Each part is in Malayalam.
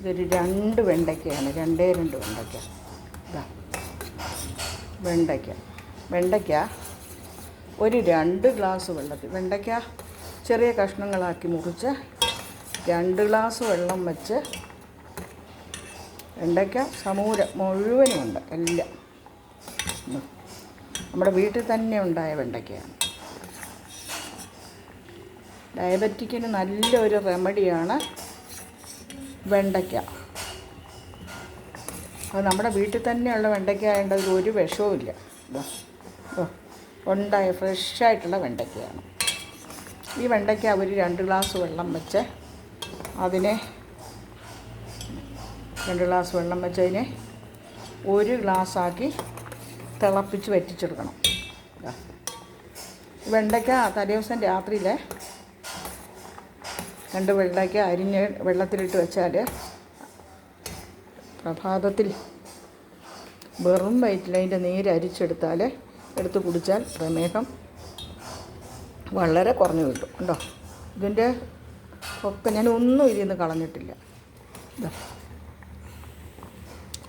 ഇതൊരു 2 വെണ്ടയ്ക്കയാണ്, 2 വെണ്ടയ്ക്ക. ഇതാ വെണ്ടയ്ക്ക ഒരു 2 ഗ്ലാസ് വെള്ളത്തിൽ, വെണ്ടയ്ക്ക ചെറിയ കഷ്ണങ്ങളാക്കി മുറിച്ച് 2 ഗ്ലാസ് വെള്ളം വെച്ച്, വെണ്ടയ്ക്ക മുഴുവനുമുണ്ട് എല്ലാം. നമ്മുടെ വീട്ടിൽ തന്നെ ഉണ്ടായ വെണ്ടയ്ക്കയാണ്. ഡയബറ്റിക്കിന് നല്ലൊരു റെമഡിയാണ് വെണ്ടയ്ക്ക. അത് നമ്മുടെ വീട്ടിൽ തന്നെയുള്ള വെണ്ടയ്ക്ക ആയതുകൊണ്ട് അതിൽ ഒരു വിഷവും ഇല്ല. ഉണ്ടായ ഫ്രഷായിട്ടുള്ള വെണ്ടയ്ക്കയാണ്. ഈ വെണ്ടയ്ക്ക ഒരു 2 ഗ്ലാസ് വെള്ളം വെച്ച് അതിനെ 2 ഗ്ലാസ് വെള്ളം വെച്ച് അതിനെ 1 ഗ്ലാസ്സാക്കി തിളപ്പിച്ച് വറ്റിച്ചെടുക്കണം. വെണ്ടയ്ക്ക തലേദിവസം രാത്രിയിൽ 2 വെണ്ടയ്ക്ക അരിഞ്ഞ് വെള്ളത്തിലിട്ട് വെച്ചാൽ പ്രഭാതത്തിൽ വെറും വയറ്റിൽ അതിൻ്റെ നീര് അരിച്ചെടുത്താൽ എടുത്ത് കുടിച്ചാൽ പ്രമേഹം വളരെ കുറഞ്ഞു കിട്ടും. ഉണ്ടോ? ഇതിൻ്റെ ഒക്കെ ഞാൻ ഒന്നും ഇതിൽ നിന്ന് കളഞ്ഞിട്ടില്ല.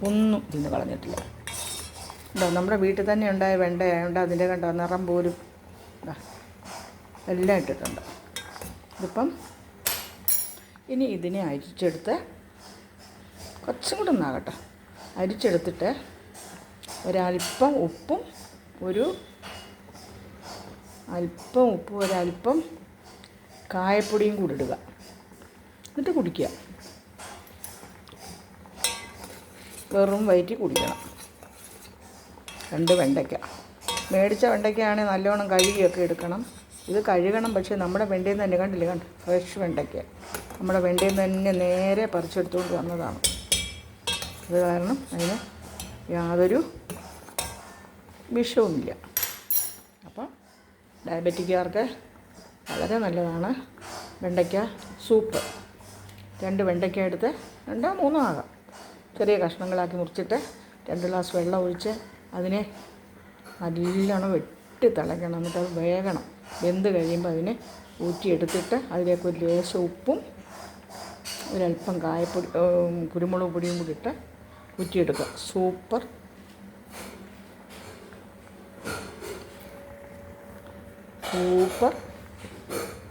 ഒന്നും ഇതിൽ നിന്ന് കളഞ്ഞിട്ടില്ല. ഉണ്ടോ? നമ്മുടെ വീട്ടിൽ തന്നെ ഉണ്ടായ വെണ്ടയായതുകൊണ്ട് അതിൻ്റെ കണ്ടോ നിറം പോലും എല്ലാം ഇട്ടിട്ടുണ്ട്. ഇതിപ്പം ഇനി ഇതിനെ അരിച്ചെടുത്ത് കുറച്ചും കൂടെ ഒന്നാകട്ടെ, അരിച്ചെടുത്തിട്ട് ഒരല്പം ഉപ്പും ഒരല്പം കായപ്പൊടിയും കൂടി ഇടുക. എന്നിട്ട് കുടിക്കുക. വെറും വയറ്റിൽ കുടിക്കണം. 2 വെണ്ടയ്ക്ക മേടിച്ച വെണ്ടയ്ക്കയാണെങ്കിൽ നല്ലോണം കഴുകിയൊക്കെ എടുക്കണം. ഇത് കഴുകണം, പക്ഷേ നമ്മുടെ വെണ്ടയിൽ നിന്ന് തന്നെ കണ്ടില്ലേ, ഫ്രഷ് വെണ്ടയ്ക്ക നമ്മുടെ വെണ്ടയിൽ നിന്ന് തന്നെ നേരെ പറിച്ചെടുത്തുകൊണ്ട് വന്നതാണ്. അത് കാരണം അതിന് യാതൊരു വിഷവുമില്ല. അപ്പം ഡയബറ്റിക്കാർക്ക് വളരെ നല്ലതാണ് വെണ്ടയ്ക്ക സൂപ്പ്. 2 വെണ്ടയ്ക്ക എടുത്ത് 2 3 ആകാം, ചെറിയ കഷ്ണങ്ങളാക്കി മുറിച്ചിട്ട് 2 ഗ്ലാസ് വെള്ളം ഒഴിച്ച് അതിനെ നല്ലോണം വെട്ടി തിളയ്ക്കണം. എന്നിട്ട് അത് വേകണം. വെന്ത് കഴിയുമ്പോൾ അതിനെ ഊറ്റിയെടുത്തിട്ട് അതിലേക്ക് ഒരു ലേശം ഉപ്പും ഒരല്പം കായപ്പൊടി കുരുമുളക് പൊടിയും കൂടി ഇട്ട് ഊറ്റിയെടുക്കുക. സൂപ്പർ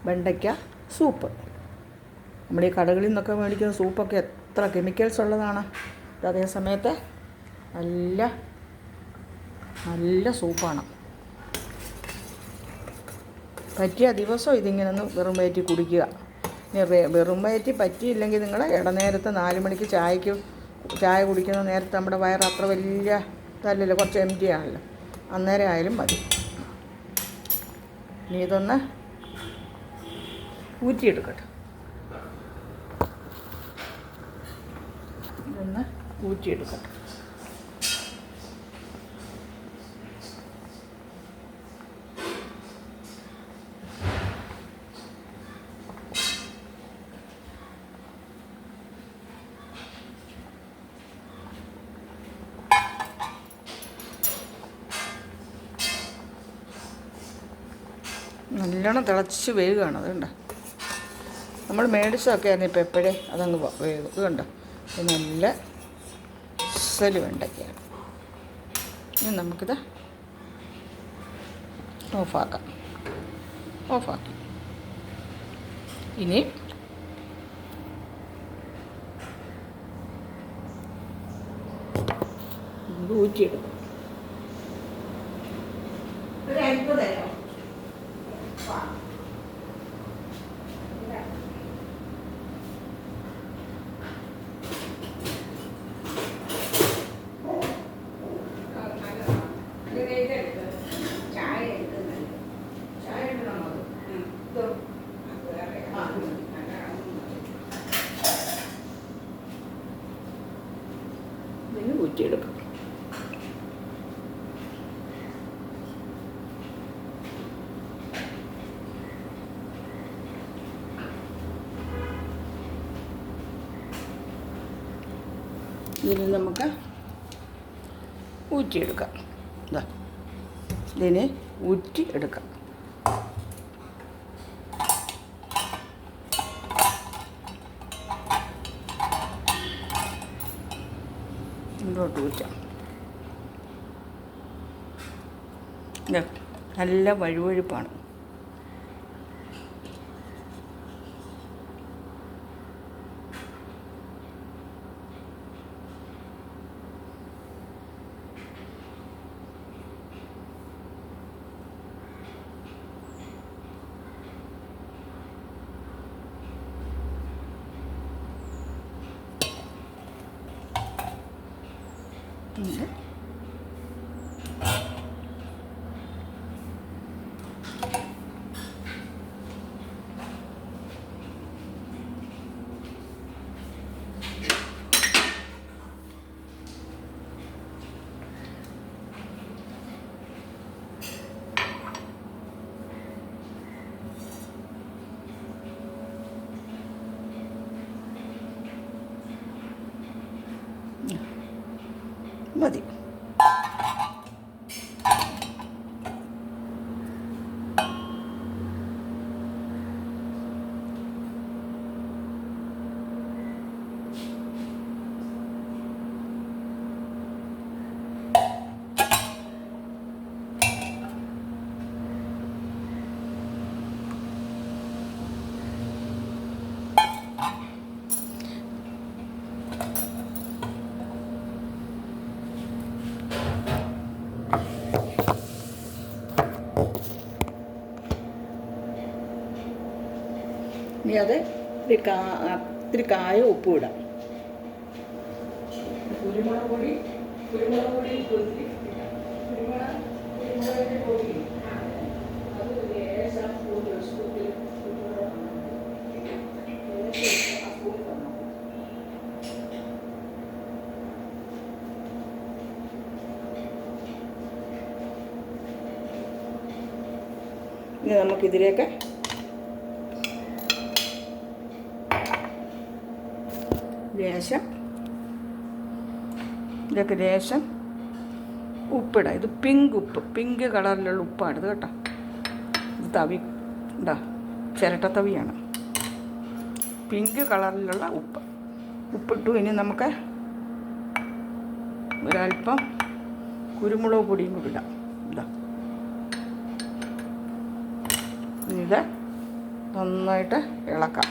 വെണ്ടയ്ക്ക സൂപ്പ്. നമ്മൾ ഈ കടകളിൽ നിന്നൊക്കെ മേടിക്കുന്ന സൂപ്പൊക്കെ എത്ര കെമിക്കൽസ് ഉള്ളതാണ്. അതേ സമയത്ത് നല്ല സൂപ്പാണ്. പറ്റിയ ദിവസം ഇതിങ്ങനെ ഒന്ന് വെറും വയറ്റി കുടിക്കുക. വെറും വയറ്റി പറ്റിയില്ലെങ്കിൽ നിങ്ങൾ ഇടനേരത്ത് 4 മണിക്ക് ചായ കുടിക്കുന്ന നേരത്ത് നമ്മുടെ വയറ് അത്ര വലിയ ഇതല്ലല്ലോ, കുറച്ച് എംറ്റി ആണല്ലോ, അന്നേരം ആയാലും മതി. ഇനി ഇതൊന്ന് ഊറ്റിയെടുക്കട്ടെ. നല്ലോണം തിളച്ച് വേവുകയാണ്. അതുകൊണ്ട് നമ്മൾ മേടിച്ചതൊക്കെ ആയിരുന്നു ഇപ്പോൾ എപ്പോഴേ അതങ്ങ് വേവും. ഇതുണ്ട് നല്ല വെണ്ടയ്ക്കയാണ്. ഇനി നമുക്കിത് ഓഫാക്കി ഇനി ഊറ്റിയെടുക്കും. ഊറ്റിയെടുക്കും. ഇതിന് നമുക്ക് ഊറ്റിയെടുക്കാം. ഇതിനെ ഊറ്റിയെടുക്കാം. ഇതിലോട്ട് ഊറ്റാം. നല്ല വഴുവഴുപ്പാണ്. മതി. ഇനി അത് ഇത്തിരി കായ ഉപ്പും ഇടാം. കുരുമുളക് പൊടി അത് ലേശം സ്പൂണിൽ ഇനി നമുക്കിതിലേക്ക് ഇതിലേക്ക് ലേശം ഉപ്പിടാം. ഇത് പിങ്ക് കളറിലുള്ള ഉപ്പാണ് ഇത് കേട്ടോ. ഇത് തവി എന്താ ചിരട്ടത്തവിയാണ്. പിങ്ക് കളറിലുള്ള ഉപ്പിട്ടു. ഇനി നമുക്ക് ഒരല്പം കുരുമുളക് പൊടിയും കൂടി ഇടാം. ഇതാ ഇത് നന്നായിട്ട് ഇളക്കാം.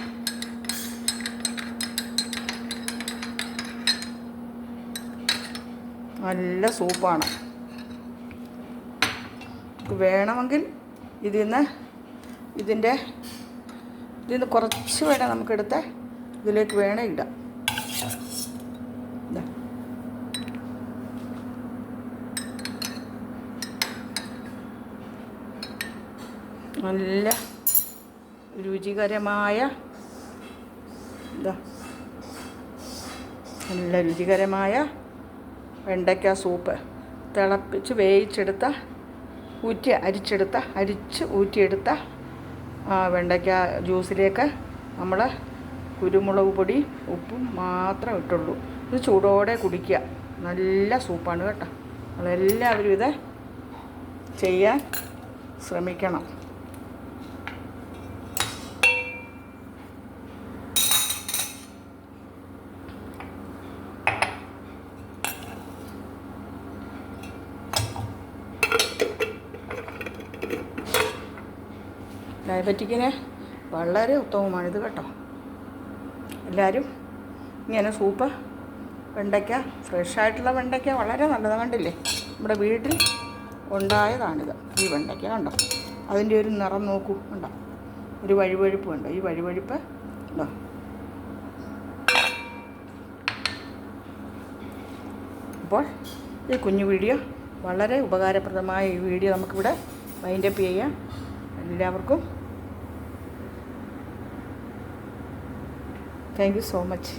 നല്ല സൂപ്പാണ്. വേണമെങ്കിൽ ഇതിൽ നിന്ന് കുറച്ച് വേണേൽ നമുക്കെടുത്ത് ഇതിലേക്ക് വേണേൽ ഇടാം. നല്ല രുചികരമായ വെണ്ടയ്ക്ക സൂപ്പ് തിളപ്പിച്ച് വേവിച്ചെടുത്ത അരിച്ച് ഊറ്റിയെടുത്ത വെണ്ടയ്ക്ക ജ്യൂസിലേക്ക് നമ്മൾ കുരുമുളക് പൊടി ഉപ്പും മാത്രം ഇട്ടുള്ളൂ. ഇത് ചൂടോടെ കുടിക്കുക. നല്ല സൂപ്പാണ് കേട്ടോ. നമ്മളെല്ലാവരും ഇത് ചെയ്യാൻ ശ്രമിക്കണം. ഡയബറ്റിക്കിന് വളരെ ഉത്തമമാണിത് കേട്ടോ. എല്ലാവരും ഇങ്ങനെ സൂപ്പ് വെണ്ടയ്ക്ക ഫ്രഷായിട്ടുള്ള വെണ്ടയ്ക്ക വളരെ നല്ലതാണ്. കണ്ടില്ലേ, നമ്മുടെ വീട്ടിൽ ഉണ്ടായതാണിത്. ഈ വെണ്ടയ്ക്ക കണ്ടോ, അതിൻ്റെ ഒരു നിറം നോക്കൂ. കണ്ടോ, ഒരു വഴുവഴുപ്പ് കണ്ടോ. ഈ വഴുവഴുപ്പ് ഉണ്ടോ. അപ്പോൾ ഈ കുഞ്ഞു വീഡിയോ വളരെ ഉപകാരപ്രദമായ ഈ വീഡിയോ നമുക്കിവിടെ വൈൻഡപ്പ് ചെയ്യാം. എല്ലാവർക്കും താങ്ക് യു സോ മച്ച്.